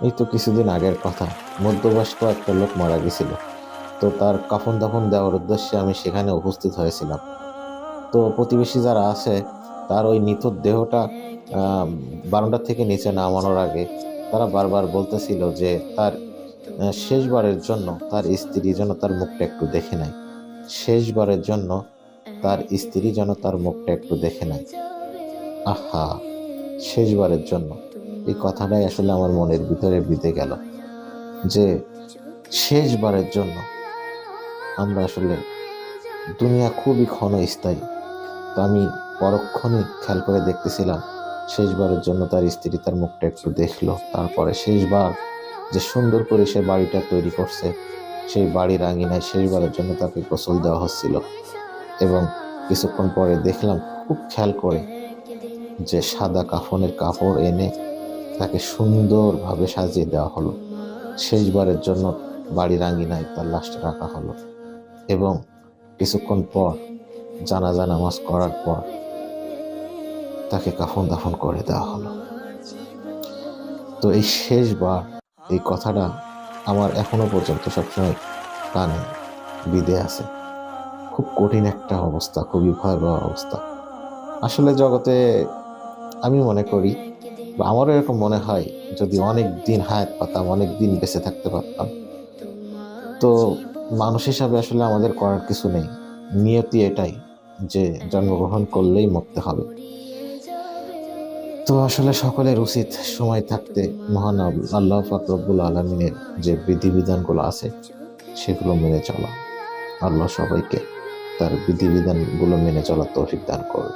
এই তো কিছুদিন আগের কথা, মধ্যবয়স্ক একটা লোক মারা গেছিল। তো তার কাফন দাফন দেওয়ার উদ্দেশ্যে আমি সেখানে উপস্থিত হয়েছিলাম। তো প্রতিবেশী যারা আছে, তার ওই নিথর দেহটা আহ, বারান্দা থেকে নিচে নামানোর আগে তারা বারবার বলতেছিল যে তার শেষবারের জন্য তার স্ত্রী যেন তার মুখটা একটু দেখে নেয়। শেষবারের জন্য তার স্ত্রী যেন তার মুখটা একটু দেখে নেয়। আহা, শেষবারের জন্য, এই কথাটাই আসলে আমার মনের ভিতরে বিঁধে গেল যে শেষবারের জন্য আমরা আসলে, দুনিয়া খুবই ক্ষণস্থায়ী। তো আমি পরক্ষণে খেয়াল করে দেখতেছিলাম, শেষবারের জন্য তার স্ত্রী তার মুখটা একটু দেখলো, তারপরে শেষবার যে সুন্দর করে সে বাড়িটা তৈরি করছে, সেই বাড়ির আঙিনায় শেষবারের জন্য তাকে গোসল দেওয়া হচ্ছিল। এবং কিছুক্ষণ পরে দেখলাম, খুব খেয়াল করে, যে সাদা কাফনের কাপড় এনে তাকে সুন্দরভাবে সাজিয়ে দেওয়া হলো। শেষবারের জন্য বাড়ির আঙিনায় তার লাশটা রাখা হলো। এবং কিছুক্ষণ পর জানাজা নামাজ করার পর তাকে কাফন দাফন করে দেওয়া হলো। তো এই শেষবার, এই কথাটা আমার এখনো পর্যন্ত সবসময় কানে বিধে আছে। খুব কঠিন একটা অবস্থা, খুবই ভয়াবহ অবস্থা। আসলে জগতে আমি মনে করি, বা আমারও এরকম মনে হয়, যদি অনেক দিন হায়াত পাতাম, অনেক দিন বেঁচে থাকতে পারতাম, তো মানুষ হিসাবে আসলে আমাদের করার কিছু নেই। নিয়তি এটাই যে জন্মগ্রহণ করলেই মরতে হবে। তো আসলে সকলের উচিত সময় থাকতে মহান আল্লাহ পাক রব্বুল আলামিনের যে বিধিবিধানগুলো আছে সেগুলো মেনে চলা। আল্লাহ সবাইকে তার বিধিবিধানগুলো মেনে চলার তৌফিক দান করুন।